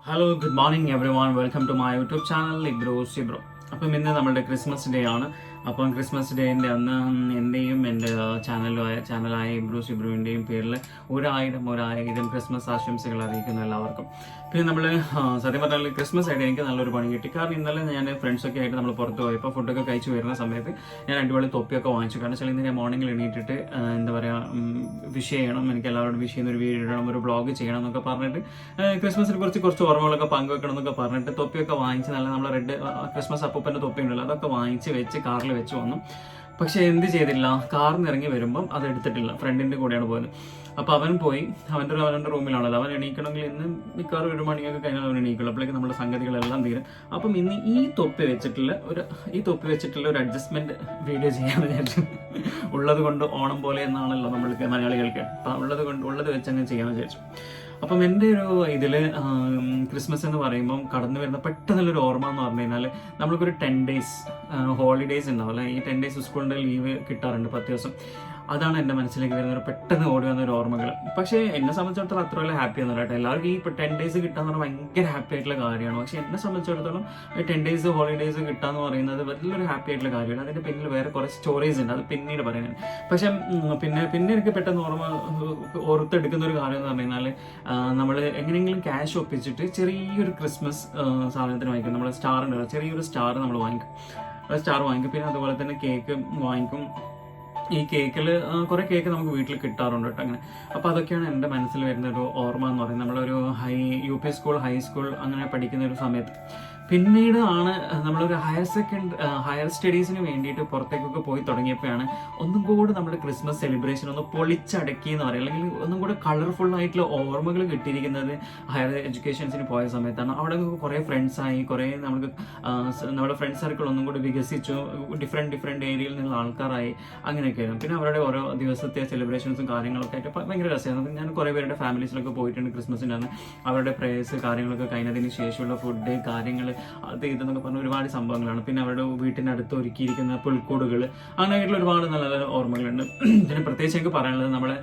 Hello, good morning everyone. Welcome to my YouTube channel, Ibro Sibro. അപ്പം ഇന്ന് നമ്മുടെ Christmas day ആണ്. അപ്പം ക്രിസ്മസ് ഡേൻ്റെ അന്ന് എൻ്റെയും എൻ്റെ ചാനലായ ഇബ്രൂസ് ഇബ്രുവിൻ്റെയും പേരിൽ ഒരായിരം ക്രിസ്മസ് ആശംസകൾ അറിയിക്കുന്നു എല്ലാവർക്കും. പിന്നെ നമ്മൾ സത്യം പറഞ്ഞാൽ ക്രിസ്മസ് ആയിട്ട് എനിക്ക് നല്ലൊരു പണി കിട്ടി. കാരണം ഇന്നലെ ഞാൻ ഫ്രണ്ട്സൊക്കെ ആയിട്ട് നമ്മൾ പുറത്ത് പോയപ്പോൾ ഫുഡൊക്കെ കഴിച്ച് വരുന്ന സമയത്ത് ഞാൻ അടിപൊളി തൊപ്പിയൊക്കെ വാങ്ങിച്ചു. കാരണം വെച്ചാൽ ഇന്ന് ഞാൻ മോർണിംഗിൽ എണീറ്റിട്ട് എന്താ പറയുക വിഷ് ചെയ്യണം, എനിക്ക് എല്ലാവരോടും വിഷ് ചെയ്യുന്ന ഒരു വീഡിയോ ഇടണം, ഒരു വ്ളോഗ് ചെയ്യണം എന്നൊക്കെ പറഞ്ഞിട്ട് ക്രിസ്മസിനെ കുറച്ച് ഓർമ്മകളൊക്കെ പങ്കുവെക്കണം എന്നൊക്കെ പറഞ്ഞിട്ട് തൊപ്പിയൊക്കെ വാങ്ങിച്ച് നല്ല നമ്മളെ റെഡ് ക്രിസ്മസ് അപ്പൂപ്പൻ്റെ തൊപ്പി ഉണ്ടല്ലോ അതൊക്കെ വാങ്ങിച്ച് വെച്ച് കാറിൽ വെച്ച് വന്നു. പക്ഷെ എന്ത് ചെയ്തില്ല, കാറിൽ നിന്ന് ഇറങ്ങി വരുമ്പം അത് എടുത്തിട്ടില്ല. ഫ്രണ്ടിൻ്റെ കൂടെയാണ് പോയത്. അപ്പോൾ അവൻ പോയി അവൻ്റെ റൂമിലാണല്ലോ. അവൻ എണീക്കണമെങ്കിൽ ഇന്ന് മിക്കവാറും 1 മണിയൊക്കെ കഴിഞ്ഞാൽ അവൻ എണീക്കുള്ളൂ. അപ്പോഴേക്കും നമ്മുടെ സംഗതികളെല്ലാം തീരും. അപ്പം ഇന്ന് ഈ തൊപ്പി വെച്ചിട്ടുള്ള ഒരു അഡ്ജസ്റ്റ്മെൻറ്റ് വീഡിയോ ചെയ്യാമെന്ന് വിചാരിച്ചു. ഉള്ളത് കൊണ്ട് ഓണം പോലെ എന്നാണല്ലോ നമ്മൾക്ക് മലയാളികൾക്ക്. അപ്പം ഉള്ളത് വെച്ച് അങ്ങ് ചെയ്യാമെന്ന് വിചാരിച്ചു. അപ്പം എൻ്റെ ഒരു ഇതിൽ ക്രിസ്മസ് എന്ന് പറയുമ്പം കടന്നു വരുന്ന പെട്ടെന്നുള്ളൊരു ഓർമ്മ എന്ന് പറഞ്ഞു കഴിഞ്ഞാൽ നമ്മൾക്കൊരു 10 days ഹോളിഡേയ്സ് ഉണ്ടാവും അല്ലെ. ഈ 10 days സ്കൂളിൻ്റെ ലീവ് കിട്ടാറുണ്ട് 10 ദിവസം. അതാണ് എൻ്റെ മനസ്സിലേക്ക് വരുന്നത്, പെട്ടെന്ന് ഓടി വന്നൊരു ഓർമ്മകൾ. പക്ഷേ എന്നെ സംബന്ധിച്ചിടത്തോളം അത്ര വലിയ ഹാപ്പി ഒന്നും കേട്ടോ. എല്ലാവർക്കും ഈ 10 days കിട്ടാന്ന് പറഞ്ഞാൽ ഭയങ്കര ഹാപ്പി ആയിട്ടുള്ള കാര്യമാണ്. പക്ഷേ എന്നെ സംബന്ധിച്ചിടത്തോളം 10 days ഹോളിഡേയ്സ് കിട്ടാന്ന് പറയുന്നത് വലിയൊരു ഹാപ്പി ആയിട്ടുള്ള കാര്യമാണ്. അതിൻ്റെ പിന്നിൽ വേറെ കുറേ സ്റ്റോറീസ് ഉണ്ട്, അത് പിന്നീട് പറയാൻ. പക്ഷേ പിന്നെ എനിക്ക് പെട്ടെന്ന് ഓർത്തെടുക്കുന്ന ഒരു കാര്യം എന്ന് പറഞ്ഞു കഴിഞ്ഞാൽ നമ്മൾ എങ്ങനെയെങ്കിലും ക്യാഷ് ഒപ്പിച്ചിട്ട് ചെറിയൊരു ക്രിസ്മസ് സാധനത്തിന് വാങ്ങിക്കും. നമ്മൾ സ്റ്റാർ ഉണ്ടല്ലോ, ചെറിയൊരു സ്റ്റാർ നമ്മൾ വാങ്ങിക്കും. പിന്നെ അതുപോലെ തന്നെ കേക്ക് വാങ്ങിക്കും. ഈ കേക്കിൽ കുറേ കേക്ക് നമുക്ക് വീട്ടിൽ കിട്ടാറുണ്ട് കേട്ടോ അങ്ങനെ. അപ്പോൾ അതൊക്കെയാണ് എൻ്റെ മനസ്സിൽ വരുന്നൊരു ഓർമ്മ എന്ന് പറയുന്നത്. നമ്മളൊരു UP സ്കൂൾ ഹൈസ്കൂൾ അങ്ങനെ പഠിക്കുന്ന ഒരു സമയത്ത്. പിന്നീട് ആണ് നമ്മളൊരു ഹയർ സ്റ്റഡീസിന് വേണ്ടിയിട്ട് പുറത്തേക്കൊക്കെ പോയി തുടങ്ങിയപ്പോഴാണ് ഒന്നും കൂടെ നമ്മുടെ ക്രിസ്മസ് സെലിബ്രേഷൻ ഒന്ന് പൊളിച്ചടക്കി എന്ന് പറയും, അല്ലെങ്കിൽ ഒന്നും കൂടെ കളർഫുൾ ആയിട്ടുള്ള ഓർമ്മകൾ കിട്ടിയിരിക്കുന്നത് ഹയർ എഡ്യൂക്കേഷൻസിന് പോയ സമയത്താണ്. അവിടെ കുറേ ഫ്രണ്ട്സായി, കുറേ നമ്മുടെ ഫ്രണ്ട്സ് സർക്കിൾ ഒന്നും കൂടി വികസിച്ചു, ഡിഫറെൻറ്റ് ഏരിയയിൽ നിന്നുള്ള ആൾക്കാരായി, അങ്ങനെയൊക്കെ ആയിരുന്നു. പിന്നെ അവരുടെ ഓരോ ദിവസത്തെ സെലിബ്രേഷൻസും കാര്യങ്ങളൊക്കെ ആയിട്ട് ഭയങ്കര രസമായിരുന്നു. ഞാൻ കുറേ പേരുടെ ഫാമിലീസിലൊക്കെ പോയിട്ടുണ്ട് ക്രിസ്മസിൻ്റെ അന്ന്. അവരുടെ പ്രേയേഴ്സ് കാര്യങ്ങളൊക്കെ കഴിഞ്ഞതിന് ശേഷമുള്ള ഫുഡ് കാര്യങ്ങൾ അത് ഇതെന്നൊക്കെ പറഞ്ഞ ഒരുപാട് സംഭവങ്ങളാണ്. പിന്നെ അവരുടെ വീട്ടിൻ്റെ അടുത്ത് ഒരുക്കിയിരിക്കുന്ന പുൽക്കൂടുകൾ, അങ്ങനെയായിട്ടുള്ള ഒരുപാട് നല്ല നല്ല ഓർമ്മകളുണ്ട്. പിന്നെ പ്രത്യേകിച്ച് എനിക്ക് പറയാനുള്ളത് നമ്മുടെ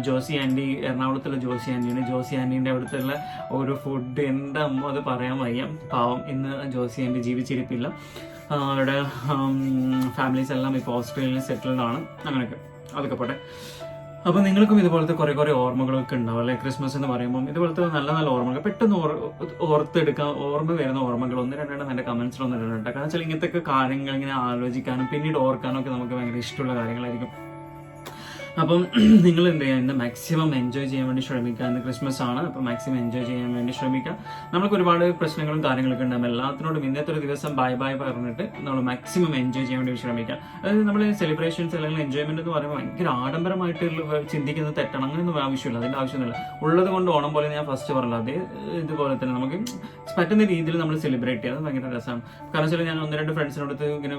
ജോസി ആൻറ്റി, എറണാകുളത്തുള്ള ജോസി ആൻറ്റീൻ്റെ അവിടുത്തെ ഒരു ഫുഡ് എൻ്റെ അമ്മ അത് പറയാൻ വയ്യ. പാവം ഇന്ന് ജോസി ആൻറ്റി ജീവിച്ചിരിപ്പില്ല. അവരുടെ ഫാമിലീസ് എല്ലാം ഇപ്പോൾ ഓസ്ട്രേലിയയിൽ സെറ്റിൽഡ് ആണ്. അങ്ങനെയൊക്കെ അതൊക്കെ പോട്ടെ. അപ്പോൾ നിങ്ങൾക്കും ഇതുപോലത്തെ കുറേ ഓർമ്മകളൊക്കെ ഉണ്ടാവും അല്ലെ. ക്രിസ്മസ് എന്ന് പറയുമ്പോൾ ഇതുപോലത്തെ നല്ല നല്ല ഓർമ്മകൾ പെട്ടെന്ന് ഓർത്തെടുക്കാൻ ഓർമ്മ വരുന്ന ഓർമ്മകൾ 1-2 എൻ്റെ കമൻസിലൊന്നും ഇടണ്ട. കാരണം വെച്ചാൽ ഇങ്ങനത്തെ കാര്യങ്ങൾ ഇങ്ങനെ ആലോചിക്കാനും പിന്നീട് ഓർക്കാനും ഒക്കെ നമുക്ക് ഭയങ്കര ഇഷ്ടമുള്ള കാര്യങ്ങളായിരിക്കും. അപ്പം നിങ്ങൾ എന്ത് ചെയ്യുക, ഇന്ന് മാക്സിമം എൻജോയ് ചെയ്യാൻ വേണ്ടി ശ്രമിക്കുക. ഇന്ന് ക്രിസ്മസ് ആണ്, അപ്പം മാക്സിമം എൻജോയ് ചെയ്യാൻ വേണ്ടി ശ്രമിക്കുക. നമുക്ക് ഒരുപാട് പ്രശ്നങ്ങളും കാര്യങ്ങളൊക്കെ ഉണ്ടാകും. എല്ലാത്തിനോടും ഇന്നത്തെ ഒരു ദിവസം ബൈ പറഞ്ഞിട്ട് നമ്മൾ മാക്സിമം എൻജോയ് ചെയ്യാൻ വേണ്ടി ശ്രമിക്കുക. അതായത് നമ്മൾ സെലിബ്രേഷൻസ് അല്ലെങ്കിൽ എൻജോയ്മെന്റ് എന്ന് പറയുമ്പോൾ ഭയങ്കര ആഡംബരമായിട്ട് ചിന്തിക്കുന്നത് തെറ്റാണ്. അങ്ങനെയൊന്നും ആവശ്യമില്ല, അതിൻ്റെ ആവശ്യമൊന്നുമില്ല. ഉള്ളത് കൊണ്ട് ഓണം പോലെ ഞാൻ ഫസ്റ്റ് പറഞ്ഞത് അതേ ഇതുപോലെ തന്നെ നമുക്ക് പറ്റുന്ന രീതിയിൽ നമ്മൾ സെലിബ്രേറ്റ് ചെയ്യുക, അത് ഭയങ്കര രസമാണ്. കാരണം വെച്ചാൽ ഞാൻ 1-2 ഫ്രണ്ട്സിനോടത്ത് ഇങ്ങനെ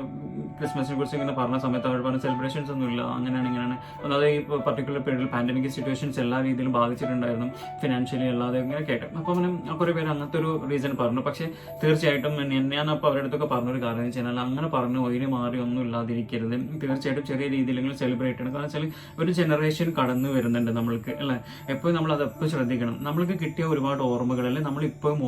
ക്രിസ്മസിനെ കുറിച്ച് ഇങ്ങനെ പറഞ്ഞ സമയത്ത് അവർ പറഞ്ഞ സെലിബ്രേഷൻസ് ഒന്നും ഇല്ല, അങ്ങനെയാണ്. അതായത് ഈ പർട്ടിക്കുലർ പീരീഡിൽ പാൻഡമിക് സിറ്റുവേഷൻസ് എല്ലാ രീതിയിലും ബാധിച്ചിട്ടുണ്ടായിരുന്നു, ഫിനാൻഷ്യലി അല്ലാതെ ഇങ്ങനെ കേട്ടു. അപ്പോൾ അങ്ങനെ കുറേ പേര് അങ്ങനത്തെ ഒരു റീസൺ പറഞ്ഞു. പക്ഷേ തീർച്ചയായിട്ടും ഞാൻ അപ്പോൾ അവരുടെ അടുത്തൊക്കെ പറഞ്ഞൊരു കാര്യം എന്ന് വെച്ചാൽ അങ്ങനെ പറഞ്ഞു ഒയിന് മാറി ഒന്നും ഇല്ലാതിരിക്കരുത്. തീർച്ചയായിട്ടും ചെറിയ രീതിയിലെങ്കിലും സെലിബ്രേറ്റ് ചെയ്യണം. കാരണം വെച്ചാൽ ഒരു ജനറേഷൻ കടന്നു വരുന്നുണ്ട് നമ്മൾക്ക് അല്ലേ. എപ്പോഴും നമ്മൾ അതെപ്പോൾ ശ്രദ്ധിക്കണം. നമ്മൾക്ക് കിട്ടിയ ഒരുപാട് ഓർമ്മകളല്ലേ നമ്മളിപ്പോഴും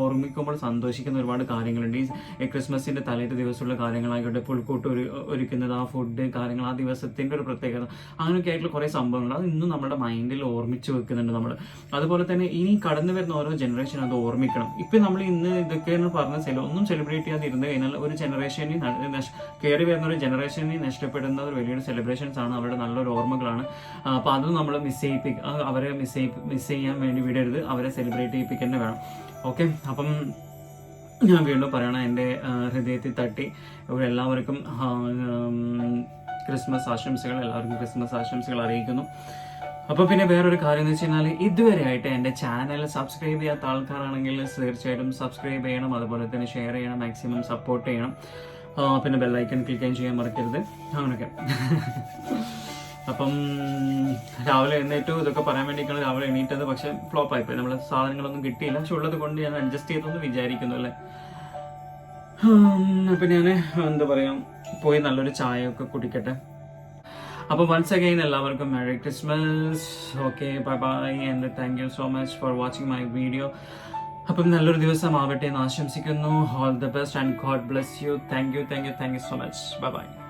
ഓർമ്മിക്കുമ്പോൾ സന്തോഷിക്കുന്ന ഒരുപാട് കാര്യങ്ങളുണ്ട്. ഈ ക്രിസ്മസിൻ്റെ തലേത്തെ ദിവസമുള്ള കാര്യങ്ങളായിക്കോട്ടെ, പുൽക്കൂട്ട് ഒരുക്കുന്നത്, ആ ഫുഡ് കാര്യങ്ങൾ, ആ ദിവസത്തിൻ്റെ ഒരു പ്രത്യേകത, അങ്ങനെയൊക്കെ ആയിട്ടുള്ള കുറേ സംഭവങ്ങൾ അത് ഇന്നും നമ്മുടെ മൈൻഡിൽ ഓർമ്മിച്ച് വെക്കുന്നുണ്ട് നമ്മൾ. അതുപോലെ തന്നെ ഇനി കടന്നു വരുന്ന ഓരോ ജനറേഷൻ അത് ഓർമ്മിക്കണം. ഇപ്പം നമ്മൾ ഇന്ന് ഇതൊക്കെയെന്ന് പറഞ്ഞ ഒന്നും സെലിബ്രേറ്റ് ചെയ്യാതിരുന്നു കഴിഞ്ഞാൽ ഒരു ജനറേഷനെ കയറി വരുന്ന ഒരു ജനറേഷനെ നഷ്ടപ്പെടുന്ന ഒരു വലിയൊരു സെലിബ്രേഷൻസ് ആണ്, അവരുടെ നല്ലൊരു ഓർമ്മകളാണ്. അപ്പോൾ അതും നമ്മൾ അവരെ മിസ് ചെയ്യാൻ വേണ്ടി വിടരുത്, അവരെ സെലിബ്രേറ്റ് ചെയ്യിപ്പിക്കുക തന്നെ വേണം. ഓക്കെ, അപ്പം ഞാൻ വീണ്ടും പറയണം, എൻ്റെ ഹൃദയത്തിൽ തട്ടി എല്ലാവർക്കും ക്രിസ്മസ് ആശംസകൾ അറിയിക്കുന്നു. അപ്പോൾ പിന്നെ വേറൊരു കാര്യം എന്ന് വെച്ച് കഴിഞ്ഞാൽ ഇതുവരെയായിട്ട് എൻ്റെ ചാനൽ സബ്സ്ക്രൈബ് ചെയ്യാത്ത ആൾക്കാരാണെങ്കിൽ തീർച്ചയായിട്ടും സബ്സ്ക്രൈബ് ചെയ്യണം. അതുപോലെ തന്നെ ഷെയർ ചെയ്യണം, മാക്സിമം സപ്പോർട്ട് ചെയ്യണം. പിന്നെ ബെല്ലൈക്കൺ ക്ലിക്ക് ചെയ്യാൻ മറക്കരുത്. അങ്ങനെയൊക്കെ. അപ്പം രാവിലെ എഴുന്നേറ്റു ഇതൊക്കെ പറയാൻ വേണ്ടിയിട്ടാണ് രാവിലെ എണീറ്റത്. പക്ഷെ ഫ്ലോപ്പ് ആയിപ്പോയി, നമ്മൾ സാധനങ്ങളൊന്നും കിട്ടിയില്ല. പക്ഷെ ഉള്ളത് കൊണ്ട് ഞാൻ അഡ്ജസ്റ്റ് ചെയ്തെന്ന് വിചാരിക്കുന്നു അല്ലേ. അപ്പം ഞാൻ എന്താ പറയുക, പോയി നല്ലൊരു ചായയൊക്കെ കുടിക്കട്ടെ. അപ്പോൾ വൺസ് അഗൈൻ എല്ലാവർക്കും merry Christmas. Okay, bye and thank you so much for watching my video. അപ്പം നല്ലൊരു ദിവസം ആവട്ടെ എന്ന് ആശംസിക്കുന്നു. All the best and God bless you. Thank you so much. By.